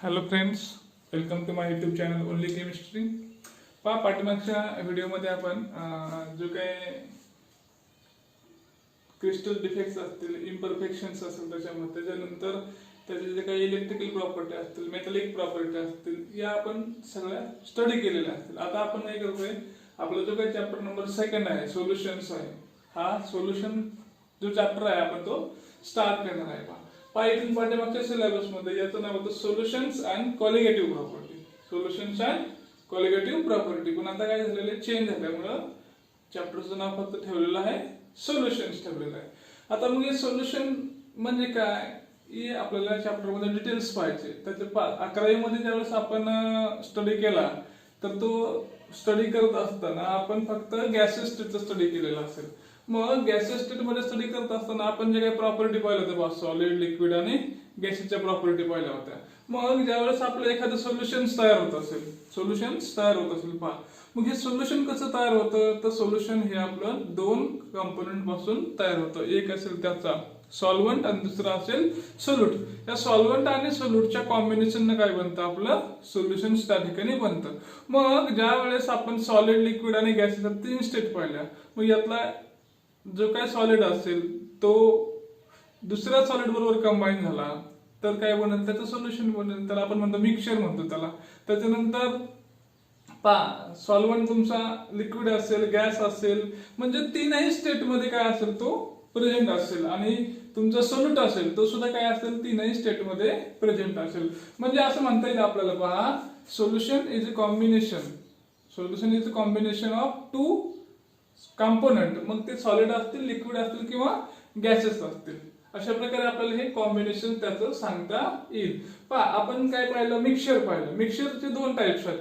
Hello friends, welcome to my YouTube channel only chemistry. पाठीमागच्या व्हिडिओमध्ये आपण जो काही क्रिस्टल डिफेक्ट्स असतील, इम्परफेक्शन्स असतील त्याच्यानंतर त्याचे जे काही इलेक्ट्रिकल प्रॉपर्टी असतील, मेटलिक प्रॉपर्टी असतील, या आपण सगळ्या स्टडी केलेल्या असतील. आता आपण काय करतोय, आपला जो काही चॅप्टर नंबर 2 आहे, सोल्युशन्स आहे, हा सोल्युशन जो चॅप्टर आहे आपण तो स्टार्ट करणार आहे. इथून पाठीमागच्या सिलेबस मध्ये याचं नाव होतं solutions and colligative property. Solutions and colligative property पण आता काय झालेलं, चेंज झाल्यामुळं चॅप्टरचं नाव फक्त ठेवलेलं आहे सोल्युशन्स ठेवलेलं आहे. आता मग हे सोल्युशन म्हणजे काय, हे आपल्याला चॅप्टर मध्ये डिटेल्स पाहिजे. त्याचे 11वी मध्ये ज्यावेळेस आपण स्टडी केला तर तो स्टडी करत असताना आपण फक्त गॅसेस स्टेटचा स्टडी केलेला असेल. मग गॅसेस स्टेट मध्ये स्टडी करत असताना आपण जे काही प्रॉपर्टी पाहिल्या होत्या, सॉलिड, लिक्विड आणि गॅसेसच्या प्रॉपर्टी पाहिल्या होत्या. मग ज्यावेळेस आपलं एखादं सोल्युशन तयार होत असेल, पहा मग हे सोल्युशन कसं तयार होतं, तर सोल्युशन हे आपलं 2 कंपोनेंट पासून तयार होतं. एक असेल त्याचा सॉल्व्हंट आणि दुसरा असेल सोल्यूट. या सॉल्व्हंट आणि सोल्यूटच्या कॉम्बिनेशन काय बनतं, आपलं सोल्युशन त्या ठिकाणी बनतं. मग ज्या वेळेस आपण सॉलिड, लिक्विड आणि गॅसेसच्या 3 स्टेट पाहिल्या, मग यातला जो काय सॉलिड असेल तो दुसऱ्या सॉलिड बरोबर कंबाईन झाला तर काय बनेल, त्याचं सोल्युशन बनेल. त्याला आपण म्हणतो मिक्सचर म्हणतो त्याला. त्याच्यानंतर सॉल्व्हंट तुमचा लिक्विड असेल, गॅस असेल, म्हणजे 3ही स्टेट मध्ये काय असेल तो प्रेझेंट असेल. आणि तुमचा सोल्यूट असेल तो सुद्धा काय असेल, 3ही स्टेट मध्ये प्रेझेंट असेल. म्हणजे असं म्हणता येईल आपल्याला, पहा solution is a combination of 2 component. मग ते सॉलिड असतील, लिक्विड असतील किंवा गॅसेस असतील. अशा प्रकारे आपल्याला हे कॉम्बिनेशन त्याचं सांगता येईल. आपण काय पाहिलं, मिक्सचर पाहिलं. मिक्सचरचे 2 टाइप्स आहेत.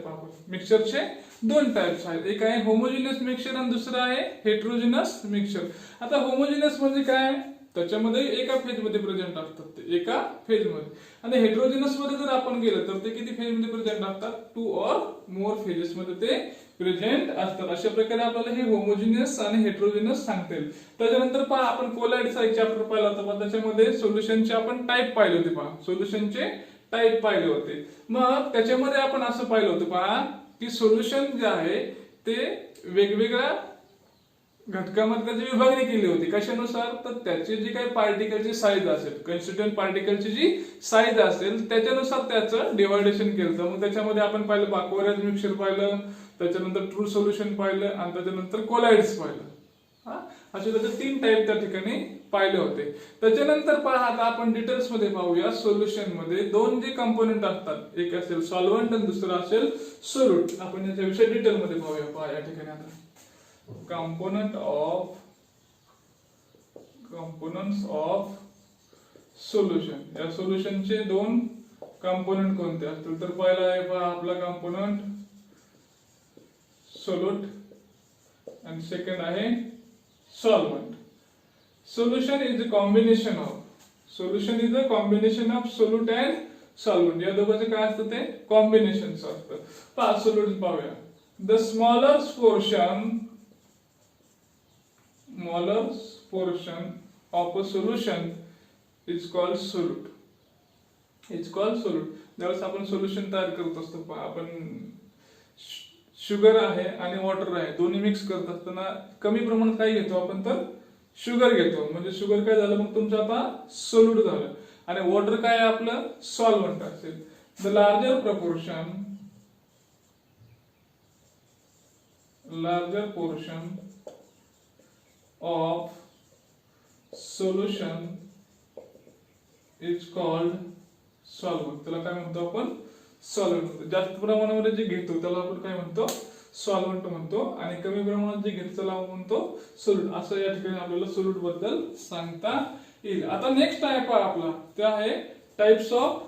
मिक्सचरचे 2 टाइप्स आहेत. एक आहे होमोजिनियस मिक्सचर आणि दुसरं आहे हेट्रोजिनस मिक्सचर. आता होमोजिनियस म्हणजे काय, त्याच्यामध्ये एका फेज मध्ये प्रेझेंट असतात, ते एका फेज मध्ये. आणि हेट्रोजिनस मध्ये जर आपण गेलं तर ते किती फेज मध्ये प्रेझेंट असतात, 2 और मोर फेजेस मध्ये ते प्रेझेंट असतात. अशा प्रकारे आपल्याला हे होमोजिनियस आणि हेट्रोजिनस सांगता येईल. त्याच्यानंतर आपण कोलाइडचा एक चॅप्टर पाहिला होता, त्याच्यामध्ये सोल्युशनचे आपण टाइप पाहिले होते. सोल्युशनचे टाइप पाहिले होते. मग त्याच्यामध्ये आपण असं पाहिलं होतं की सोल्युशन जे आहे ते वेगवेगळ्या घटकामध्ये त्याची विभागणी केली होती. कशानुसार, तर त्याचे जे काही पार्टिकलची साईज असेल, कन्स्टिट्यूएंट पार्टिकलची जी साईज असेल त्याच्यानुसार त्याचं डिवायडेशन केलं. मग त्याच्यामध्ये आपण पाहिलं कोरस मिक्सचर पाहिलं, त्याच्यानंतर ट्रू सोल्युशन पाहिलं आणि त्याच्यानंतर कोलाइड्स पाहिलं. असे त्याचे 3 टाइप त्या ठिकाणी पाहिले होते. त्याच्यानंतर आता आपण डिटेल्स मध्ये पाहूया. सोल्युशन मध्ये 2 जे कंपोनेंट असतात, एक असेल सॉल्व्हंट आणि दुसरं असेल सोल्यूट. आपण याच्याविषयी डिटेल मध्ये पाहूया. या ठिकाणी आता components of solution. या सोल्युशनचे 2 कंपोनेंट कोणते असतील, तर पहिला आहे आपला कंपोनेंट सोल्यूट आणि सेकंड आहे solvent. Solution is a combination of solute and solvent. या दोघांचे काय असतं, ते कॉम्बिनेशन असतं. सोल्यूट पाहूया. The smaller portion of a solution is called solute. ज्यावेळेस आपण सोल्युशन तयार करत असतो, आपण शुगर आहे आणि वॉटर आहे दोन्ही मिक्स करत असताना कमी प्रमाणात काय घेतो आपण, तर शुगर घेतो. म्हणजे शुगर काय झालं, मग तुमचं आता सोल्यूट झालं. आणि वॉटर काय आहे आपलं, सॉल्व्हंट असेल. The larger portion of solution is called solvent. त्याला काय म्हणतो आपण, सॉल्व्हंट म्हणतो. जास्त प्रमाणामध्ये जे घेतो त्याला आपण काय म्हणतो, सॉल्व्हंट म्हणतो. आणि कमी प्रमाणात जे घेतो त्याला आपण म्हणतो सोल्यूट. असं या ठिकाणी आपल्याला सोल्यूट बद्दल सांगता येईल. आता नेक्स्ट टाइप आपला ते आहे टाइप्स ऑफ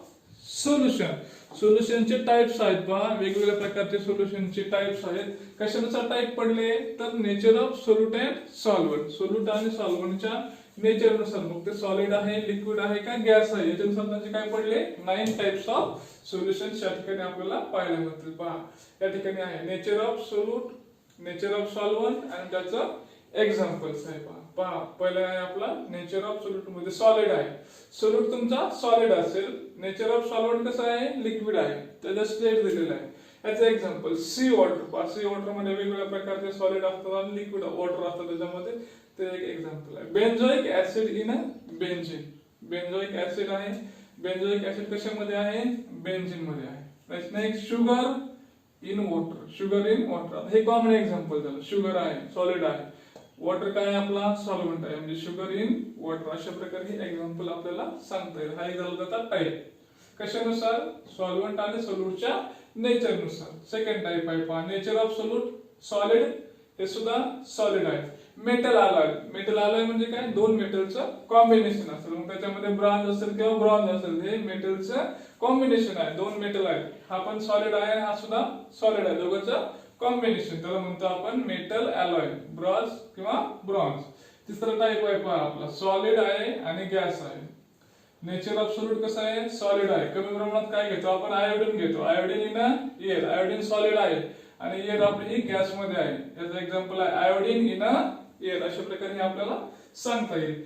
सोल्युशन. सोल्युशनचे टाइप्स आहेत. वेगवेगळ्या प्रकारचे सोल्युशनचे टाइप्स आहेत. कशानुसार टाइप पडले, तर nature of solute and solvent. Solute आणि सॉल्व्हंटच्या नेचरनुसार, मग ते सॉलिड आहे, लिक्विड आहे का गॅस आहे, याच्यानुसार त्यांचे काय पडले 9 टाइप्स ऑफ सोल्युशन्स या ठिकाणी आपल्याला पाहायला मिळतील. या ठिकाणी आहे nature of solute, nature of solvent आणि त्याचं एक्झाम्पल्स आहे. पहा पहिला आहे आपला नेचर ऑफ सोल्यूट मध्ये सॉलिड आहे. सोल्यूट तुमचा सॉलिड असेल. नेचर ऑफ सॉल्व्हंट कसं आहे, लिक्विड आहे. त्याचा स्टेट दिलेला आहे. याचं example C water. C water मध्ये वेगवेगळ्या प्रकारचे सॉलिड असतात आणि लिक्विड वॉटर असतात त्याच्यामध्ये. ते एक एक्झाम्पल आहे. बेन्झोइक ऍसिड इन बेन्झिन. बेन्झोइक ऍसिड आहे. बेन्झोइक ऍसिड कशामध्ये आहे, बेन्झिन मध्ये आहे. Next sugar in water. Sugar in water हे कॉमन एक्झाम्पल झालं. शुगर आहे सॉलिड आहे, वॉटर काय आपला सॉल्व्हंट आहे, म्हणजे शुगर इन वॉटर. अशा प्रकारे हे एक्झाम्पल आपल्याला सांगता येईल. हा एक झाला त्याचा टाईप. कशानुसार, सॉल्व्हंट आणि सोल्यूटच्या नेचर नुसार. सेकंड टाईप आहे पहा, नेचर ऑफ सोल्यूट सॉलिड. हे सुद्धा सॉलिड आहे. Metal alloy. मेटल अलॉय म्हणजे काय, दोन मेटलचं कॉम्बिनेशन असेल. मग त्याच्यामध्ये ब्रॉन्झ असेल किंवा ब्रॉन्झ असेल, हे मेटलचं कॉम्बिनेशन आहे. दोन मेटल आहेत. हा पण सॉलिड आहे, हा सुद्धा सॉलिड आहे. दोघांचं कॉम्बिनेशन त्याला म्हणतो आपण मेटल अलॉय, ब्रॉन्झ किंवा ब्रॉन्झ. तिसरा टाईप आहे पहा आपला, सॉलिड आहे आणि गॅस आहे. नेचर ऑफ सोल्यूट कसं आहे, सॉलिड आहे. कमी प्रमाणात काय घेतो आपण, आयोडीन घेतो. Iodine in air. Iodine solid आहे आणि एअर आपली ही गॅस मध्ये आहे. याचं एक्झाम्पल आहे आयोडीन इन एअर. अशा प्रकारे आपल्याला सांगता येईल.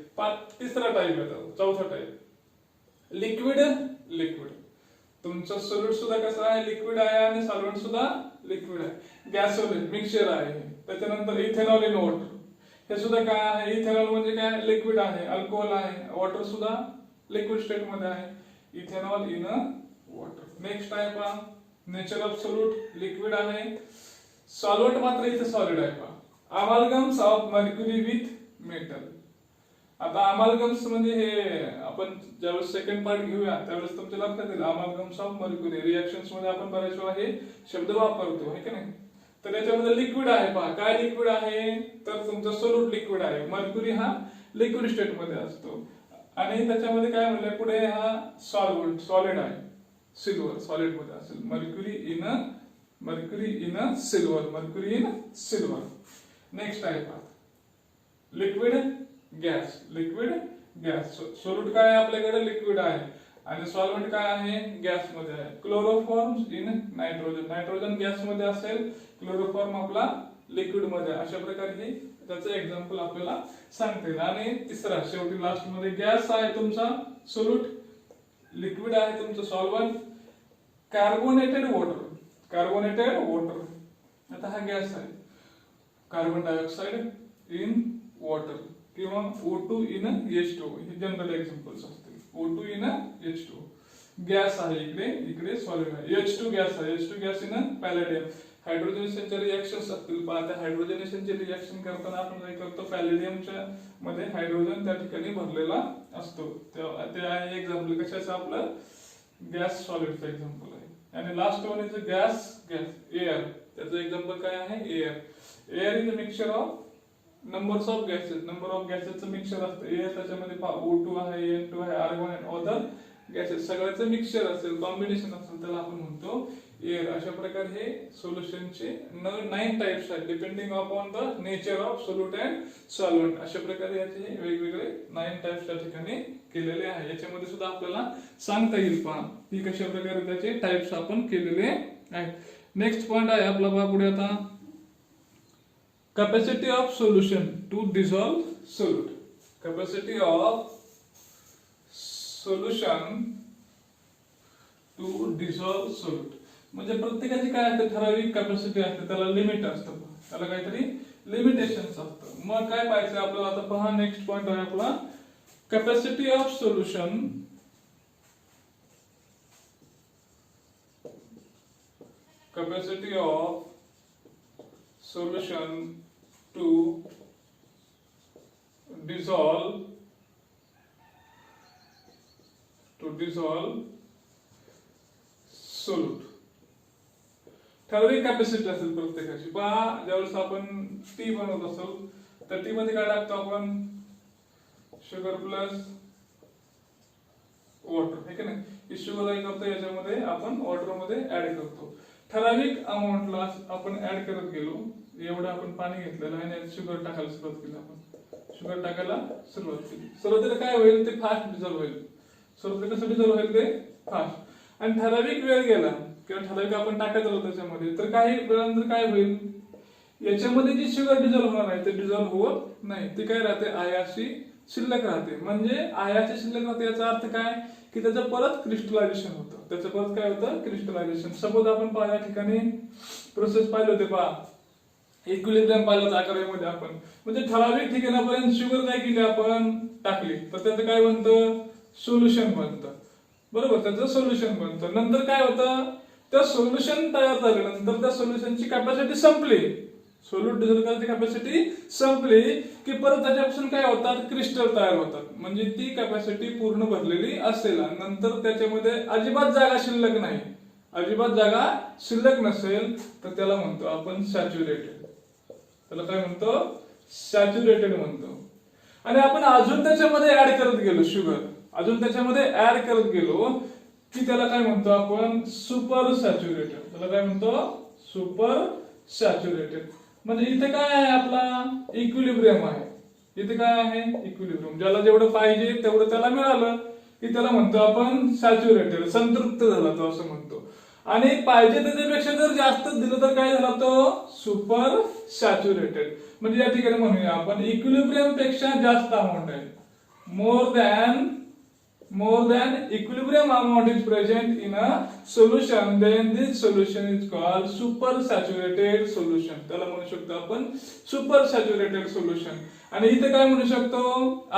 तिसरा टाईप आहे, चौथा टाईप लिक्विड. लिक्विड तुमचं सोल्यूट सुद्धा कसं आहे, लिक्विड आहे आणि सॉल्व्हंट सुद्धा लिक्विड आहे. गॅसोलिन मिक्सचर आहे. त्याच्यानंतर इथेनॉल इन वॉटर. हे सुद्धा काय आहे, इथेनॉल म्हणजे काय, लिक्विड आहे. अल्कोहोल आहे. वॉटर सुद्धा लिक्विड स्टेट मध्ये आहे. Ethanol in water. नेक्स्ट आहे पहा, नेचर ऑफ सोल्यूट लिक्विड आहे. सॉल्व्हंट मात्र इथे सॉलिड आहे पहा. अमालगम्स ऑफ मर्क्युरी विथ मेटल. आता अमालगम्स म्हणजे हे आपण ज्यावेळेस सेकंड पार्ट घेऊया त्यावेळेस तुमच्या लक्षात येईल. अमालगम्स ऑफ मर्क्युरी रिएक्शन्स मध्ये आपण बऱ्याच वेळा हे शब्द वापरतो, है की नाही. तर याच्यामध्ये लिक्विड आहे पहा. काय लिक्विड आहे, तर तुमचं सोल्यूट लिक्विड आहे. मर्क्युरी हा लिक्विड स्टेट मध्ये असतो. आणि त्याच्यामध्ये काय म्हणलं पुढे, हा सॉल्व्हंट सॉलिड आहे. सिल्वर सॉलिड मध्ये असेल. Mercury in silver. Mercury in silver. Next आहे पहा, liquid gas. Liquid gas. Solute काय आहे आपल्याकडे, लिक्विड आहे आणि सॉल्व्हंट काय आहे, गॅस मध्ये आहे. Chloroform in nitrogen. Nitrogen gas मध्ये असेल, क्लोरोफॉर्म आपला लिक्विड मध्ये. अशा प्रकारे हे त्याचं एक्झाम्पल आपल्याला सांगता येईल. आणि तिसरा शेवटी लास्ट मध्ये, गॅस आहे तुमचा सोल्यूट, लिक्विड आहे तुमचं solvent. Carbonated water. Carbonated water. आता हा गॅस आहे. कार्बन डायऑक्साइड इन वॉटर किंवा O2 इन H2 हे जनरल एक्झाम्पल्स असतील. O2 इन H2 गॅस आहे. इकडे सॉलिड आहे. H2 गॅस आहे. H2 gas in palladium. हायड्रोजनेशनचे रिएक्शन्स असतील पहा. त्या हायड्रोजनेशनचे रिएक्शन करताना आपण काय करतो, पॅलेडियमच्या मध्ये हायड्रोजन त्या ठिकाणी भरलेला असतो. ते आहे एक्झाम्पल कशाचं, आपलं गॅस सॉलिडचं एक्झाम्पल आहे. आणि last one is gas air. त्याचं एक्झाम्पल काय आहे, air. Air is a mixture of numbers of gases. Number of गॅसेसचं मिक्सचर असतं. एअर त्याच्यामध्ये O2 आहे, N2 आहे, आर्गॉन अँड अदर गॅसेस सगळ्याचं मिक्सचर असेल, कॉम्बिनेशन असेल, त्याला आपण म्हणतो एअर. अशा प्रकारे हे सोल्युशनचे 9 टाइप्स आहेत depending upon the nature of solute and solvent. अशा प्रकारे याचे वेगवेगळे 9 टाइप्स त्या ठिकाणी केलेले आहे. याच्यामध्ये सुद्धा आपल्याला सांगता येईल पहा की कशा प्रकारे त्याचे टाइप्स आपण केलेले आहेत. नेक्स्ट पॉइंट आहे आपला पहा पुढे आता, capacity of solution to dissolve solute. Capacity of solution to dissolve solute. म्हणजे प्रत्येकाची काय असते, ठराविक कॅपॅसिटी असते, त्याला लिमिट असतं, त्याला काहीतरी लिमिटेशन्स असतं. मग काय पाहिजे आपल्याला आता पहा, नेक्स्ट पॉइंट आहे आपला capacity of solution to dissolve solute. ठराविक कॅपॅसिटी असेल प्रत्येकाची. पहा ज्यावेळेस आपण टी बनवत असेल तर टी मध्ये काय टाकतो आपण, शुगर प्लस वॉटर, हे की नाही. ही शुगर काय करतो, याच्यामध्ये आपण वॉटर मध्ये ऍड करतो. ठराविक अमाऊंटला आपण ऍड करत गेलो. एवढं आपण पाणी घेतलेलं आहे आणि शुगर टाकायला सुरुवात केली. आपण शुगर टाकायला सुरुवात केली. सुरुवातीला काय होईल, ते फास्ट डिझॉल्व्ह होईल. सुरुवातीला कसं डिझॉल्व्ह होईल, ते फास्ट. आणि ठराविक वेळ गेला किंवा ठराविक आपण टाकत राहतो त्याच्यामध्ये, तर काही वेळानंतर काय होईल, याच्यामध्ये जी शुगर डिझॉल्व्ह होणार आहे ते डिझॉल्व्ह होत नाही, ती काय राहते आयाशी शिल्लक राहते. म्हणजे आयाशी शिल्लक राहते याचा अर्थ काय की त्याचं परत क्रिस्टलायझेशन होतं. त्याचं परत काय होतं क्रिस्टलायझेशन. सपोज आपण पहा या ठिकाणी प्रोसेस पाहिलं होते पहा, इक्विलिब्रियम पाहिलं होतं आकारामध्ये आपण, म्हणजे ठराविक ठिकाणापर्यंत शुगर काय केली आपण टाकली तर त्याचं काय बनतं सोल्युशन बनतं. बरोबर, त्याचं सोल्युशन बनतं. नंतर काय होतं त्या सोल्युशन तयार झाल्यानंतर त्या सोल्युशनची कॅपॅसिटी संपली, सोल्यूट डिझॉल्व्ह करायची कॅपॅसिटी संपली की परत त्याच्यापासून काय होतात क्रिस्टल तयार होतात. म्हणजे ती कॅपॅसिटी पूर्ण भरलेली असेल नंतर त्याच्यामध्ये अजिबात जागा शिल्लक नाही, अजिबात जागा शिल्लक नसेल तर त्याला म्हणतो आपण सॅच्युरेटेड. त्याला काय म्हणतो सॅच्युरेटेड म्हणतो. आणि आपण अजून त्याच्यामध्ये ऍड करत गेलो शुगर, अजून त्याच्यामध्ये ऍड करत गेलो की त्याला काय म्हणतो आपण सुपर सॅच्युरेटेड. त्याला काय म्हणतो सुपर सॅच्युरेटेड. म्हणजे इथे काय आहे आपला इक्विलिब्रियम आहे, इथे काय आहे इक्विलिब्रियम, ज्याला जेवढं पाहिजे तेवढं त्याला मिळालं की त्याला म्हणतो आपण सॅच्युरेटेड, संतृप्त झाला तो असं म्हणतो. आणि पाहिजे त्याच्यापेक्षा जर जास्त दिलं तर काय झाला तो सुपर सॅच्युरेटेड. म्हणजे या ठिकाणी म्हणूया आपण इक्विलिब्रियम पेक्षा जास्त अमाऊंट आहे, more than equilibrium amount is present in a solution, then this solution is called super saturated solution. त्याला म्हणू शकतो आपण super saturated solution. आणि इथे काय म्हणू शकतो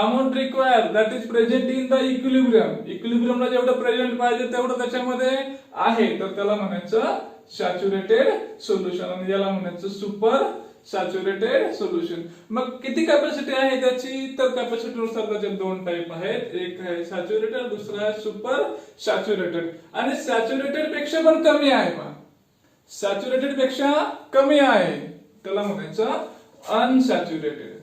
amount required that is present in the equilibrium, इक्विलिब्रियमला जेवढं प्रेझेंट पाहिजे तेवढं त्याच्यामध्ये आहे तर त्याला म्हणायचं सॅच्युरेटेड सोल्युशन आणि याला म्हणायचं सुपर सॅच्युरेटेड सोल्युशन. मग किती कॅपॅसिटी आहे त्याची तर कॅपॅसिटीनुसार त्याचे दोन टाइप आहेत, एक आहे सॅच्युरेटेड, दुसरा आहे सुपर सॅच्युरेटेड. आणि सॅच्युरेटेड पेक्षा पण कमी आहे पहा, सॅच्युरेटेड पेक्षा कमी आहे त्याला म्हणायचं अनसॅच्युरेटेड.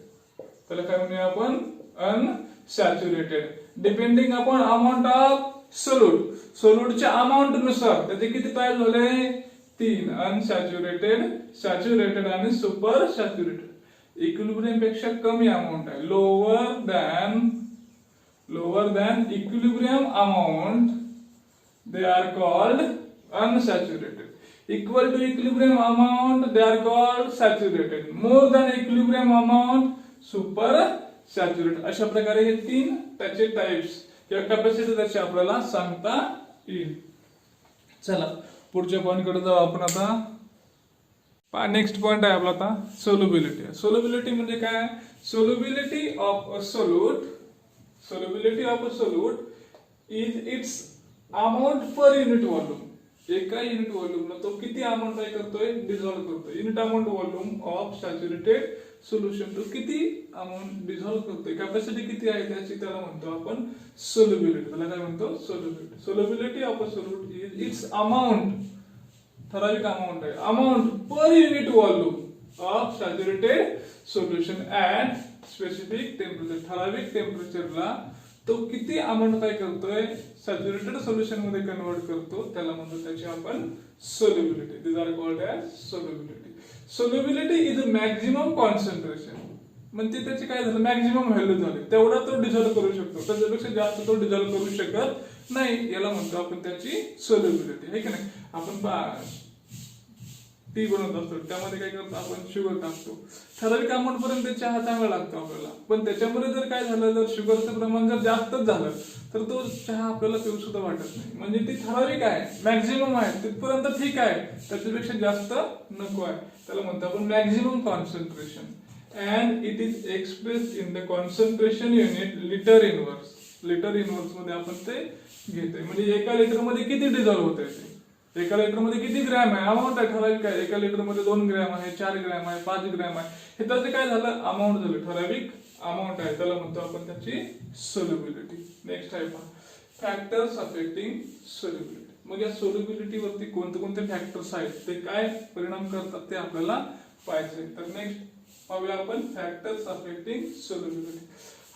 त्याला काय म्हणूया आपण unsaturated. Depending upon amount of solute, सोल्यूटच्या अमाऊंट नुसार त्याचे किती टाइप झाले तीन, अनसॅच्युरेटेड, सॅच्युरेटेड आणि सुपर सॅच्युरेटेड. इक्विलिब्रियम पेक्षा कमी अमाऊंट आहे, lower than equilibrium amount they are called unsaturated. Equal to equilibrium amount they are called saturated. More than equilibrium amount super saturated. अशा प्रकारे हे तीन त्याचे टाइप्स किंवा कॅपॅसिटी त्याची आपल्याला सांगता येईल. चला पुढच्या पॉइंट कडे जाऊ आपण आता. नेक्स्ट पॉइंट आहे आपला आता सोल्युबिलिटी. सोल्युबिलिटी म्हणजे काय, solubility of a solute, solubility of a solute is it's amount per unit volume. एका युनिट व्हॉल्यूमला तो किती अमाऊंट काय करतोय डिझॉल्व्ह करतोय. Unit amount volume of saturated solution तो किती अमाऊंट डिझॉल्व्ह करतोय, कॅपॅसिटी किती आहे त्याची त्याला म्हणतो आपण सोल्युबिलिटी. त्याला काय म्हणतो solubility. Solubility of a solute is it's amount, ठराविक अमाऊंट आहे, amount per unit volume of saturated solution at specific temperature. ठराविक टेम्परेचरला तो किती अमाऊंट काय करतोय सॅच्युरेटेड सोल्युशन मध्ये कन्वर्ट करतो त्याला म्हणतो त्याची आपण solubility. This are called as solubility. Solubility is maximum concentration. म्हणजे त्याची काय झालं मॅक्झिमम व्हॅल्यू झाली, तेवढा तो डिझॉल्व्ह करू शकतो, त्याच्यापेक्षा जास्त तो डिझॉल्व्ह करू शकत नाही, याला म्हणतो आपण त्याची सोल्युबिलिटी. आहे की नाही. आपण टी बनवत असतो त्यामध्ये काय करतो आपण शुगर टाकतो, ठराविक अमाऊंट पर्यंत चहा चांगला लागतो आपल्याला, पण त्याच्यामध्ये जर काय झालं जर शुगरचं प्रमाण जर जास्तच झालं तर तो चहा आपल्याला पिऊ सुद्धा वाटत नाही. म्हणजे ती ठराविक आहे, मॅक्झिमम आहे, तिथपर्यंत ठीक आहे, त्याच्यापेक्षा जास्त नको आहे, त्याला म्हणतो आपण maximum concentration. And it is expressed in the concentration unit litre inverse. Litre inverse मध्ये आपण ते घेतोय. म्हणजे एका लिटर मध्ये किती डिझॉल्व्ह होत आहे, एका लिटर मध्ये किती ग्रॅम आहे, अमाऊंट आहे ठराविक आहे. एका लिटर मध्ये 2 ग्रॅम आहे, 4 ग्रॅम आहे, 5 ग्रॅम आहे, हे त्याचं काय झालं अमाऊंट झालं, ठराविक अमाऊंट आहे, त्याला म्हणतो आपण त्याची सोल्युबिलिटी. नेक्स्ट आहे फॅक्टर्स अफेक्टिंग सोल्युबिलिटी. मग या सोल्युबिलिटी वरती कोणते कोणते फॅक्टर्स आहेत ते काय परिणाम करतात ते आपल्याला पाहायचे. तर नेक्स्ट पाहूया आपण factors affecting solubility.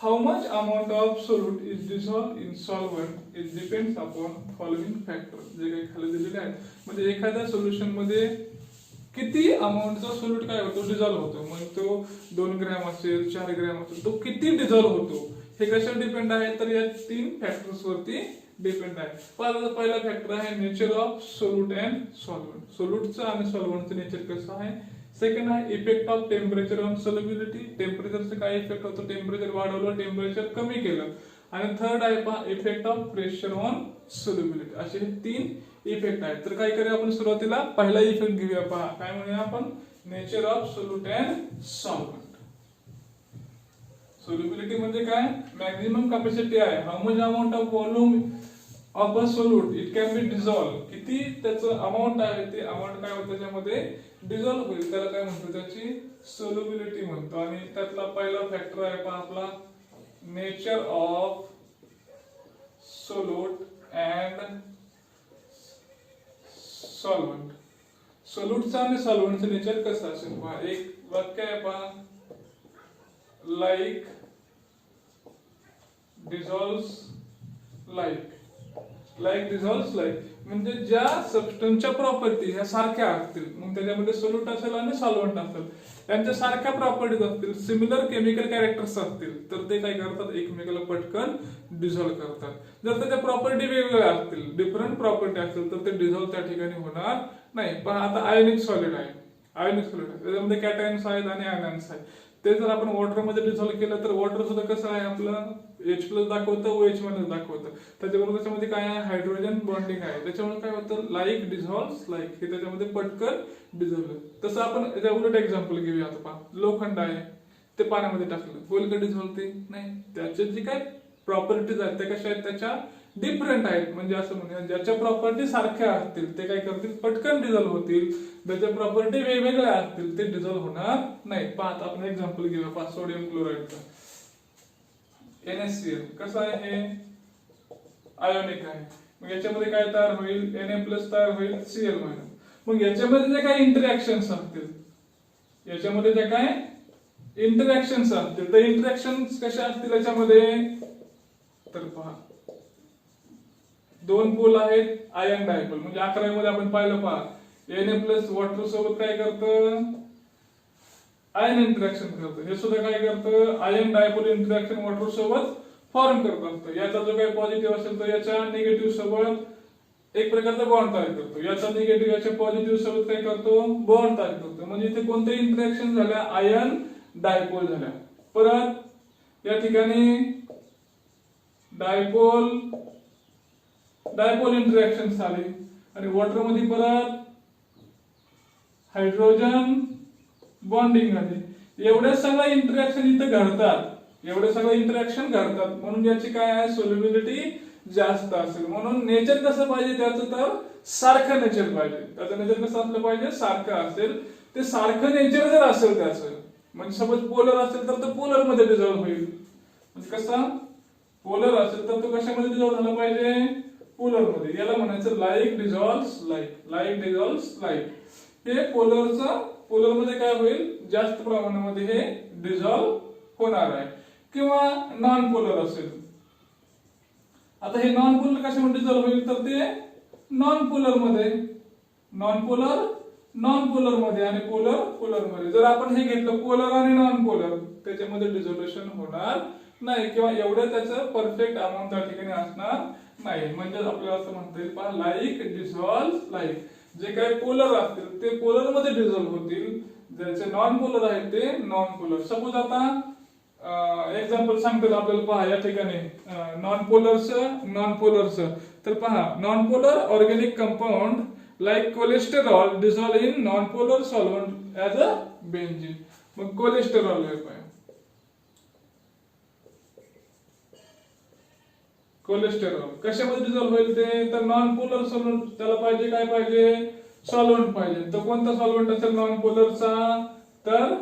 How much amount of solute is dissolved in solvent it depends upon following factors. जे काही खाली दिलेले आहेत, म्हणजे एखाद्या सोल्युशन मध्ये किती अमाऊंटचा सोल्यूट काय होतो डिझॉल्व्ह होतो. मग तो 2 ग्रॅम असेल, 4 ग्रॅम असेल, तो किती डिझॉल्व्ह होतो हे कशावर डिपेंड आहे तर या 3 फॅक्टर्स वरती डिपेंड आहे. पहिला फॅक्टर आहे nature of solute and solvent. सोल्यूटचं आणि सॉल्व्हंटचं नेचर कसं आहे, सेकंड आहे effect of temperature on solubility, टेम्परेचरचा काय इफेक्ट होतो, टेम्परेचर वाढवलं टेम्परेचर कमी केलं. आणि थर्ड आहे पहा effect of pressure on solubility. असे हे 3 इफेक्ट आहेत. तर काय करूया आपण सुरुवातीला पहिला इफेक्ट घेऊया. पहा काय म्हणूया आपण, nature of solute and solvent. Solubility म्हणजे काय, मॅक्झिमम कॅपॅसिटी आहे, how much amount of volume of a solute it can be dissolve, किती त्याचं अमाऊंट आहे ते अमाऊंट काय होतं त्याच्यामध्ये डिझॉल्व होईल, त्याला काय म्हणतो, त्याची सोल्युबिलिटी म्हणतो. आणि त्यातला पहिला फॅक्टर आहे पहा आपला nature of solute and solvent. सोल्यूटचं आणि सॉल्व्हंटचं नेचर कसं असेल पहा. एक वाक्य आहे पहा, like dissolves like, like dissolves like म्हणजे ज्या सबस्टन्सच्या प्रॉपर्टी ह्या सारख्या असतील, मग त्याच्यामध्ये सोल्यूट असेल आणि सॉल्व्हंट असेल, त्यांच्या सारख्या प्रॉपर्टीज असतील, सिमिलर केमिकल कॅरेक्टर्स असतील, तर ते काय करतात, एकमेकाला पटकन डिझॉल्व करतात. जर त्याच्या प्रॉपर्टी वेगवेगळ्या असतील, डिफरंट प्रॉपर्टी असतील, तर ते डिझॉल्व त्या ठिकाणी होणार नाही. पण आता आयोनिक सॉलिड आहे, आयोनिक सॉलिड आहे, त्याच्यामध्ये कॅटायन्स आहेत आणि आयन्स आहेत. ते जर आपण वॉटर मध्ये डिझॉल्व केलं तर वॉटर सुद्धा कसं आहे आपलं H+ दाखवतं, OH मध्ये दाखवतं. त्याच्याबरोबर त्याच्यामध्ये काय आहे, हायड्रोजन बॉन्डिंग आहे. त्याच्यामुळे काय होतं, लाईक डिझॉल्व्स लाईक, हे त्याच्यामध्ये पटकन डिझॉल्व. तसं आपण याच्या उलट एक्झाम्पल घेऊया. आता पहा, लोखंड आहे, ते पाण्यामध्ये टाकलं, होईल का डिझॉल्व, ते नाही. त्याचे जे काय प्रॉपर्टीज आहेत त्या कशा आहेत, त्याच्या डिफरंट आहेत. म्हणजे असं म्हणूया, ज्याच्या प्रॉपर्टी सारख्या असतील ते काय करतील, पटकन डिझॉल्व होतील. ज्याच्या प्रॉपर्टी वेगवेगळ्या असतील ते डिझॉल्व होणार नाही. पाहत आपण एक्झाम्पल घेऊया. पहा, सोडियम क्लोराईडचं NaCl कसं आहे, हे आयोनिक आहे. मग याच्यामध्ये काय तयार होईल, Na+ तयार होईल, Cl-. मग याच्यामध्ये जे काही इंटरॅक्शन्स असतील, याच्यामध्ये जे काय इंटरॅक्शन्स असतील, तर इंटरॅक्शन्स कशा असतील याच्यामध्ये, तर पहा 2 पोल आहेत, आयन डायपोल. म्हणजे 11वी मध्ये आपण पाहिलं पहा, Na+ वॉटर सोबत काय करतं, आयन इंटरॅक्शन करतं. हे सुद्धा काय करतं, आयन डायपोल इंटरॅक्शन वॉटर सोबत फॉर्म करत असतं. याचा जो काही पॉझिटिव्ह असेल तर याच्या निगेटिव्ह सोबत एक प्रकारचा बॉन्ड तयार करतो, याचा निगेटिव्ह याच्या पॉझिटिव्ह सोबत काय करतो, बॉन्ड तयार करतो. म्हणजे इथे कोणते इंटरॅक्शन झाल्या, आयन डायपोल झाल्या. परत या ठिकाणी डायपोल डायपोल इंटरॅक्शन झाले. आणि वॉटर मध्ये परत हायड्रोजन बॉन्डिंग आहे. एवढे सगळे इंटरॅक्शन इथे घडतात, एवढे सगळे इंटरॅक्शन घडतात. म्हणून याची काय आहे, सोल्युबिलिटी जास्त असेल. म्हणून नेचर कसं पाहिजे त्याचं, तर सारखं नेचर पाहिजे. त्याचं नेचर कसं असलं पाहिजे, सारखं असेल. ते सारखं नेचर जर असेल त्याचं, म्हणजे सपोज पोलर असेल तर तो पोलर मध्ये डिझॉल्व होईल. म्हणजे कसं, पोलर असेल तर तो कशामध्ये डिझॉल्व झाला पाहिजे, पोलर मध्ये. याला म्हणायचं like dissolves like, like dissolves like. हे पोलर मध्ये काय होईल, जास्त प्रमाणामध्ये हे डिझॉल्व होणार आहे. किंवा नॉन पोलर असेल, आता हे नॉन पोलर कशामध्ये डिझॉल्व होईल, तर ते नॉन पोलर मध्ये, नॉन पोलर मध्ये आणि पोलर मध्ये. जर आपण हे घेतलं पोलर आणि नॉन पोलर, त्याच्यामध्ये डिझोल्युशन होणार नाही, किंवा एवढं त्याचं परफेक्ट अमाऊंट त्या ठिकाणी असणार नाही. म्हणजे आपल्याला असं म्हणता येईल पहा, लाईक डिझॉल्व्स लाईक. जे काही पोलर असतील ते पोलर मध्ये डिझॉल्व होतील, ज्याचे नॉन पोलर आहेत ते नॉन पोलर. सपोज आता एक्झाम्पल सांगतो आपल्याला, पहा या ठिकाणी नॉन पोलरचं. तर पहा, non polar organic compound like cholesterol dissolve in non polar solvent as a benzene. मग कोलेस्टेरॉल आहे पहा, कोलेस्टेरॉल कशामध्ये डिझॉल्व होईल ते, तर नॉन पोलर सॉल्व्हंट. त्याला पाहिजे काय पाहिजे, सॉल्व्हंट पाहिजे. तर कोणता सॉल्व्हंट असेल नॉन पोलरचा, तर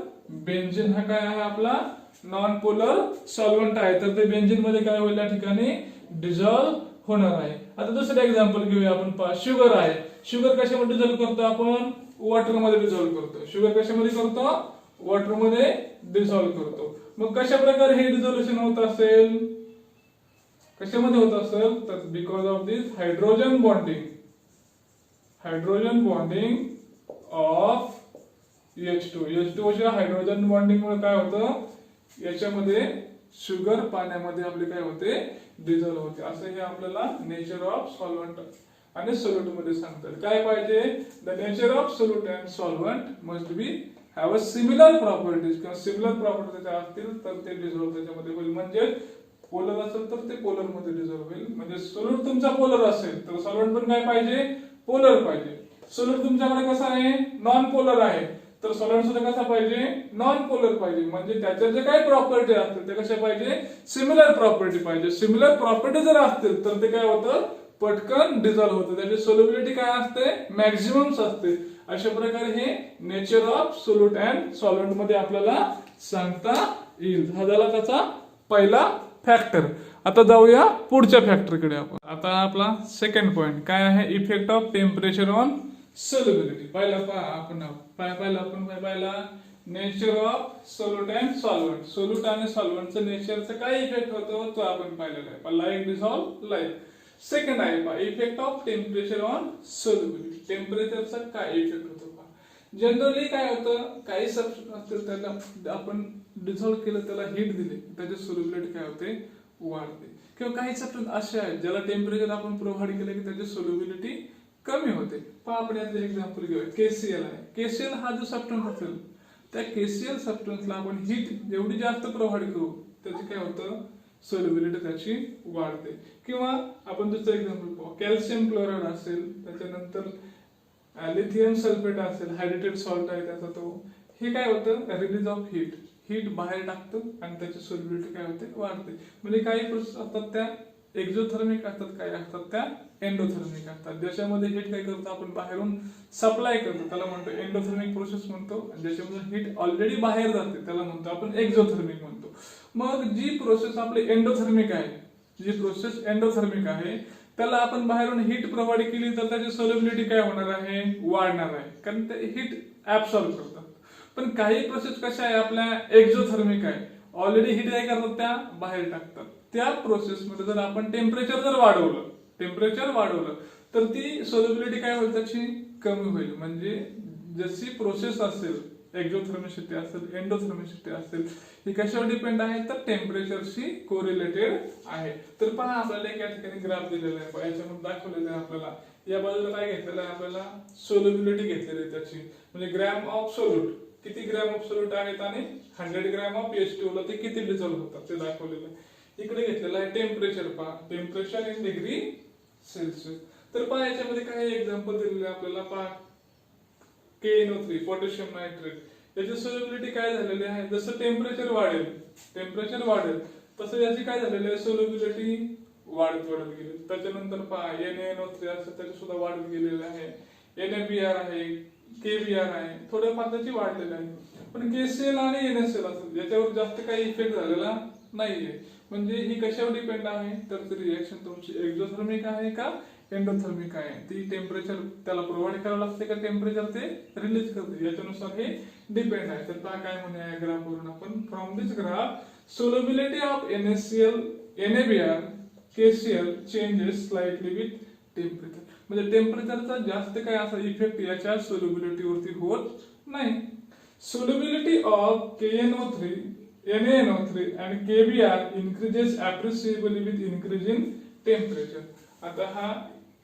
बेंझीन हा काय आहे आपला नॉन पोलर सॉल्व्हंट आहे. तर ते बेंझीन मध्ये काय होईल, या ठिकाणी डिझॉल्व होणार आहे. आता दुसरं एक्झाम्पल घेऊया आपण. पहा, शुगर आहे. शुगर कशामध्ये डिझॉल्व करतो आपण, वॉटर मध्ये डिझॉल्व करतो. शुगर कशामध्ये करतो, वॉटर मध्ये डिझॉल्व करतो. मग कशा प्रकारे हे डिझोल्युशन होत असेल, कशामध्ये होत असेल, तर because of this hydrogen bonding of H2 च्या हायड्रोजन बॉन्डिंग मुळे काय होतं, याच्यामध्ये शुगर पाण्यामध्ये आपले काय होते, डिझॉल्व होते. असं हे आपल्याला नेचर ऑफ सॉल्व्हंट आणि सोल्यूट मध्ये सांगतात. काय पाहिजे, the nature of solute and solvent must be have a similar properties किंवा सिमिलर प्रॉपर्टी त्याच्या असतील तर ते डिझॉल्व्ह त्याच्यामध्ये होईल. म्हणजे पोलर असेल तर ते पोलर मध्ये डिझॉल्व्ह होईल. म्हणजे सोल्यूट तुमचा पोलर असेल तर सॉल्व्हंट पण काय पाहिजे, पोलर पाहिजे. सोल्यूट तुमच्याकडे कसा आहे, नॉन पोलर आहे, तर सॉल्व्हंट सुद्धा कसा पाहिजे, नॉन पोलर पाहिजे. म्हणजे त्याच्या जे काही प्रॉपर्टी असतील ते कशा पाहिजे, सिमिलर प्रॉपर्टी पाहिजे. सिमिलर प्रॉपर्टी जर असतील तर ते काय होतं, पटकन डिझॉल्व्ह होतं. त्याची सोल्युबिलिटी काय असते, मॅक्झिमम असते. अशा प्रकारे हे nature of solute and solvent मध्ये आपल्याला सांगता येईल. हा झाला त्याचा पहिला फॅक्टर. आता जाऊया पुढच्या फॅक्टरकडे आपण. आता आपला सेकंड पॉइंट काय आहे, effect of temperature on solubility. पहिला आपण पाहिला nature of solute and solvent. Solute आणि सॉल्व्हंटचं नेचरचं काय इफेक्ट होतो तो आपण पाहिलेला आहे. Like dissolve like. सेकंड आहे effect of temperature on solubility. टेम्परेचरचा काय इफेक्ट होतो. जनरली काय होतं, काही सबस्टन्स असतील त्याला आपण डिझॉल्व्ह केलं, त्याला हीट दिले, त्याची सोल्युबिलिटी काय होते, वाढते. किंवा काही सबस्टन्स असे आहेत ज्याला टेम्परेचर आपण प्रोव्हाइड केलं की त्याची सोल्युबिलिटी कमी होते. पहा आपण याचं एक्झाम्पल घेऊया. केसीएल आहे. केसीएल हा जो सबस्टन्स असेल त्या केसीएल सबस्टन्सला आपण हीट जेवढी जास्त प्रोव्हाइड करू त्याची काय होतं, सोल्युबिलिटी त्याची वाढते. किंवा आपण दुसरं एक्झाम्पल पाहू, कॅल्शियम क्लोराईड असेल, त्याच्यानंतर लिथियम सल्फेट असेल, हायड्रेटेड सॉल्ट आहे त्याचा तो, हे काय होतं, रिलीज ऑफ हीट बाहेर टाकतं आणि त्याची सोल्युबिलिटी काय होते, वाढते. म्हणजे काही प्रोसेस असतात त्या एक्झोथर्मिक असतात, काही असतात त्या एंडोथर्मिक असतात. ज्याच्यामध्ये हीट काय करतो आपण बाहेरून सप्लाय करतो त्याला म्हणतो एंडोथर्मिक प्रोसेस म्हणतो. ज्याच्यामध्ये हीट ऑलरेडी बाहेर जाते त्याला म्हणतो आपण एक्झोथर्मिक म्हणतो. मग जी प्रोसेस आपली एंडोथर्मिक आहे, त्याला आपण बाहेरून हीट प्रोव्हाइड केली तर त्याची सोल्युबिलिटी काय होणार आहे, वाढणार आहे, कारण ते हीट ऍब्सॉर्ब करतात. पण काही प्रोसेस कशा आहे, आपल्या एक्झोथर्मिक आहे, ऑलरेडी हीट काय करतात, त्या बाहेर टाकतात. त्या प्रोसेसमध्ये जर आपण टेम्परेचर वाढवलं तर ती सोल्युबिलिटी काय होईल, त्याची कमी होईल. म्हणजे जशी प्रोसेस असेल, एक्झोथर्मिसिटी असेल, एंडोथर्मिसिटी असेल, ही कशावर डिपेंड आहे, तर टेम्परेचरशी कोरिलेटेड आहे. तर पहा आपल्याला या ठिकाणी ग्राफ दिलेला आहे, याच्यामध्ये दाखवलेलं आहे आपल्याला. या बाजूला काय घेतलेलं आहे, आपल्याला सोल्युबिलिटी घेतलेली आहे त्याची. म्हणजे ग्रॅम ऑफ सोल्यूट, किती ग्रॅम ऑफ सोल्यूट आहेत आणि 100 ग्रॅम ऑफ H2O ला ते किती डिझॉल्व्ह होतात ते दाखवलेलं आहे. इकडे घेतलेलं आहे टेम्परेचर. पहा टेम्परेचर इन डिग्री सेल्सिअस. तर पहा याच्यामध्ये काही एक्झाम्पल दिलेले आपल्याला. पहा KNO3 पोटॅशियम नायट्रेट, याची सोल्युबिलिटी काय झालेली आहे, जसं टेम्परेचर वाढेल तसं याची काय झालेली आहे, सोल्युबिलिटी वाढत गेली. त्याच्यानंतर पहा NaNO3 असं त्याची सुद्धा वाढत गेलेली आहे. NaBr आहे, KBr आहे, थोडंफार त्याची वाढलेली आहे. पण KCl आणि NaCl असेल याच्यावर जास्त काही इफेक्ट झालेला नाहीये. म्हणजे ही कशावर डिपेंड आहे, तर ती रिएक्शन तुमची एक्झोथर्मिक आहे का एंडोथर्मिक आहे, ती टेम्परेचर त्याला प्रोव्हाइड करावं लागते का टेम्परेचर ते रिलीज करते, याच्यानुसार हे डिपेंड आहे. तर पहा काय म्हणूया या ग्राफ वरून आपण, from this graph solubility of NaCl, NaBr, KCl changes slightly with temperature. म्हणजे टेम्परेचरचा जास्त काय असा इफेक्ट याच्या सोल्युबिलिटी वरती होत नाही. Solubility of KNO3, NaNO3 and KBr increases appreciably with increase in temperature. आता हा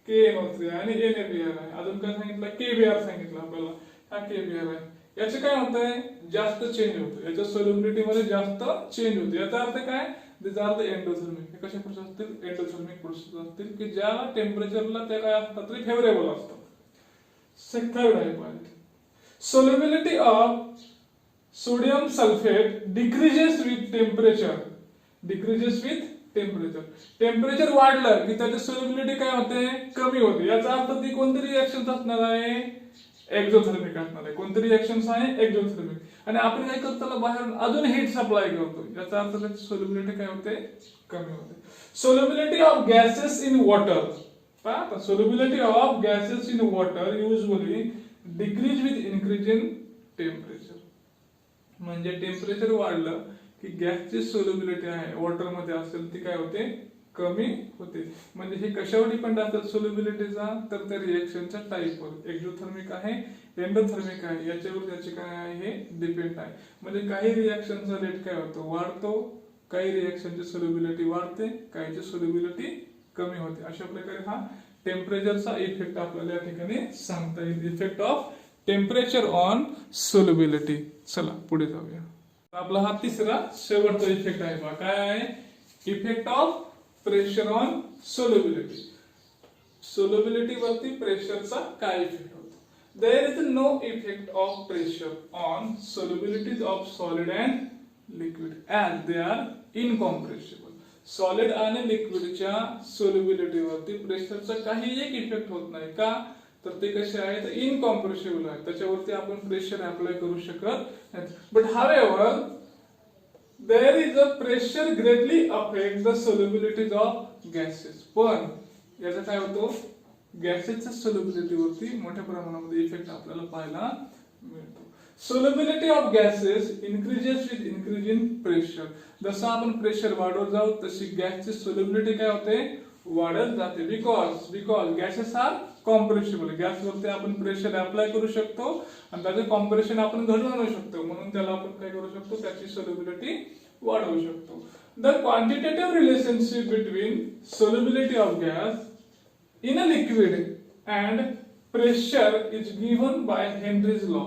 KNO3 आणि NaBr आहे. अजून काय सांगितलं, KBr सांगितलं आपल्याला. हा KBr आहे. याचे काय होतंय, जास्त चेंज होतो, याच्या सोल्युबिलिटी मध्ये जास्त चेंज होतो. याचा अर्थ काय, दिस आर द एंडोथर्मिक. हे कशा प्रोसेस असतील, एंडोथर्मिक प्रोसेस असतील की ज्या टेम्परेचरला त्या काय असतात तरी फेवरेबल असतात. थर्ड आहे point, solubility of sodium sulphate decreases with temperature. Temperature वाढलं की त्याची सोल्युबिलिटी काय होते, कमी होते. याचा अर्थ ती कोणती रिएक्शन असणार आहे, एक्झोथर्मिक असणार आहे. कोणती रिएक्शन आहे, एक्झोथर्मिक. आणि आपण काय करतो, त्याला बाहेरून अजून हीट सप्लाय करतो, याचा अर्थ त्याची सोल्युबिलिटी काय होते, कमी होते. Solubility of gases in water. पहा, solubility of gases in water usually decrease with increase in temperature. म्हणजे टेम्परेचर वाढलं की गॅसची सोल्युबिलिटी आहे वॉटर मध्ये असेल ती काय होते, कमी होते. म्हणजे हे कशावर डिपेंड असतात सोल्युबिलिटीचा, तर त्या रिएक्शनच्या टाईपवर, एक्झोथर्मिक आहे एंडोथर्मिक आहे याच्यावर त्याचे काय आहे, हे डिपेंड आहे. म्हणजे काही रिएक्शनचा रेट काय होतो, वाढतो, काही रिएक्शनची सोल्युबिलिटी वाढते, काहीची सोल्युबिलिटी कमी होते. अशा प्रकारे हा टेम्परेचरचा इफेक्ट आपल्याला या ठिकाणी सांगता येईल. Effect of temperature on solubility. चला पुढे जाऊया. आपला हा तिसरा शेवटचा इफेक्ट आहे बा. काय आहे? Effect of pressure on solubility. Solubility वरती प्रेशरचा काय इफेक्ट होतो? There is no effect of pressure on solubilities of solid and liquid as they are incompressible. Solid आणि लिक्विडच्या सोल्युबिलिटी वरती प्रेशरचा काही एक इफेक्ट होत नाही. का? तर ते कसे आहेत? इनकॉम्प्रेसिबल आहेत. त्याच्यावरती आपण प्रेशर अप्लाय करू शकत नाही. But however there is a pressure greatly affect the solubilities of gases. पण याचा काय होतो? गॅसेसच्या सोल्युबिलिटी वरती मोठ्या प्रमाणामध्ये इफेक्ट आपल्याला पाहायला मिळतो. Solubility of gases increases with increase in pressure. जसं आपण प्रेशर वाढवत जाऊ तशी गॅसची सोल्युबिलिटी काय होते? वाढत जाते. Because gases are compressible. गॅसवरती आपण प्रेशर अप्लाय करू शकतो आणि त्याचे कॉम्प्रेशन आपण घडवून आणू शकतो. म्हणून त्याला आपण काय करू शकतो? त्याची सोल्युबिलिटी वाढवू शकतो. The quantitative relationship between solubility of gas in a liquid and pressure is given by Henry's law.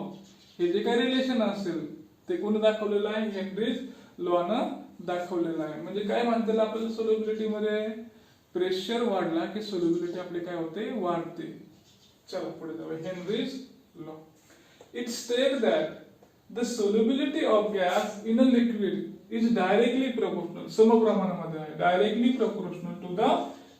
हे जे काही रिलेशन असेल ते कोणी दाखवलेलं आहे? हेनरीज लॉनं दाखवलेलं आहे. म्हणजे काय म्हणतात आपल्याला सोल्युबिलिटी मध्ये? प्रेशर वाढला की सोल्युबिलिटी आपली काय होते? वाढते. चला पुढे जाऊया. Henry's law. It state that the solubility of gas in a liquid is directly proportional. समप्रमाणामध्ये आहे. Directly proportional to the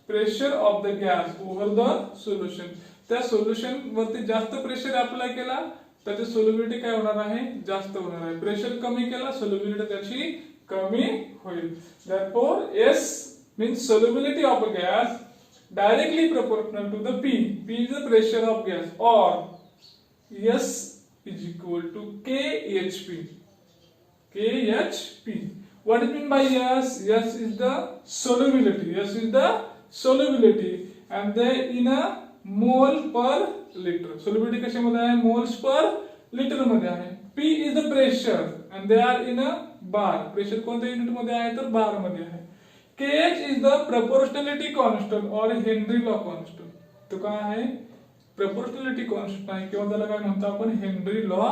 pressure of the gas over the solution. त्या सोल्युशन वरती जास्त प्रेशर अप्लाय केला त्याची सोल्युबिलिटी काय होणार आहे? जास्त होणार आहे. प्रेशर कमी केला सोल्युबिलिटी त्याची कमी होईल. Therefore S means solubility of a gas directly proportional to the P. P is the pressure of gas, or S is equal to KHP. KHP. What is mean by S? S is the solubility. S is the solubility and they in a mole per liter. Solubility कशामध्ये आहे? moles per liter मध्ये आहे. P is the pressure and they are in a bar. Pressure कोणत्या unit मध्ये आहे? तर बार मध्ये आहे. Kh is the proportionality constant or Henry law constant. तो काय आहे? proportionality constant आहे किंवा त्याला काय म्हणतो आपण? Henry law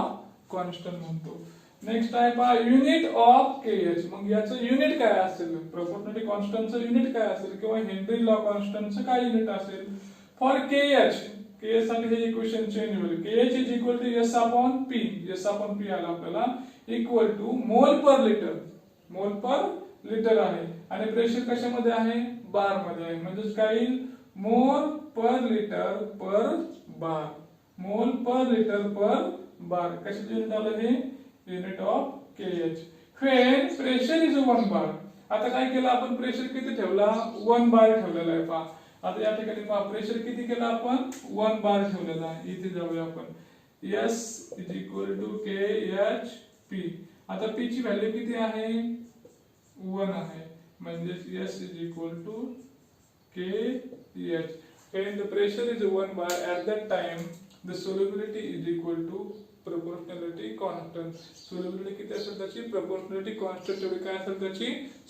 constant म्हणतो. नेक्स्ट आहे पहा युनिट ऑफ केएच. मग याचं युनिट काय असेल? प्रोपोर्शनॅलिटी कॉन्स्टंटचं युनिट काय असेल किंवा हेनरी लॉ कॉन्स्टंटचं काय युनिट असेल? फॉर केएच साठी हे इक्वेशन चेंज होईल. KH is equal to S upon P. S upon P आला आपल्याला इक्वल टू मोल पर लिटर. मोल पर लिटर आहे आणि प्रेशर कशामध्ये आहे? बार मध्ये आहे. म्हणजे काय येईल? मोल पर लिटर पर बार. मोल पर लिटर पर बार. कशाचं युनिट आलं हे? Unit of KH. When pressure is 1 बार. आता काय केलं आपण? प्रेशर किती ठेवला? 1 बार ठेवलेला आहे पहा. आता या ठिकाणी पहा प्रेशर किती केलं आपण? 1 बार ठेवलेला आहे. इथे जाऊया आपण. S is equal to KHP. आता P ची व्हॅल्यू किती आहे? 1 आहे. म्हणजे S is equal to KH. When the pressure is 1 bar at that time the solubility is equal to proportionality constant. Solubility किती असेल त्याची? प्रोपोर्शनॅलिटी कॉन्स्टंट एवढी काय असेल त्याची?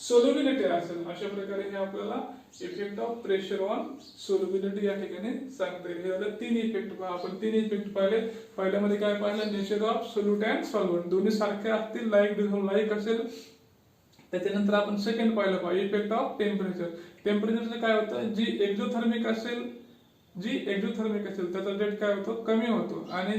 सोल्युबिलिटी असेल. अशा प्रकारे हे आपल्याला effect of pressure on solubility या ठिकाणी सांगता येईल. हे झाले 3 इफेक्ट. आपण 3 इफेक्ट पाहिले. पहिल्यामध्ये काय पाहिलं? Nature of solute and solvent. दोन्ही सारखे असतील. लाईक असेल. त्याच्यानंतर आपण सेकंड पाहिलं पहा इफेक्ट ऑफ टेम्परेचर. टेम्परेचरचं काय होतं? जी एक्झोथर्मिक असेल त्याचा रेट काय होतो? कमी होतो. आणि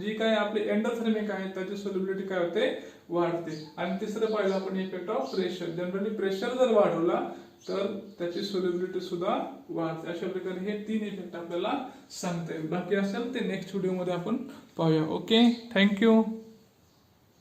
जी काय आपली एंडोथर्मिक आहे त्याची सोल्युबिलिटी काय होते? वाढते. आणि तिसरं पाहिलं आपण effect of pressure. Generally pressure जर वाढवला तर त्याची सोल्युबिलिटी सुद्धा वाढते. अशा प्रकारे हे 3 इफेक्ट आपल्याला सांगता येईल. बाकी असेल ते नेक्स्ट व्हिडिओ मध्ये आपण पाहूया. Okay, thank you.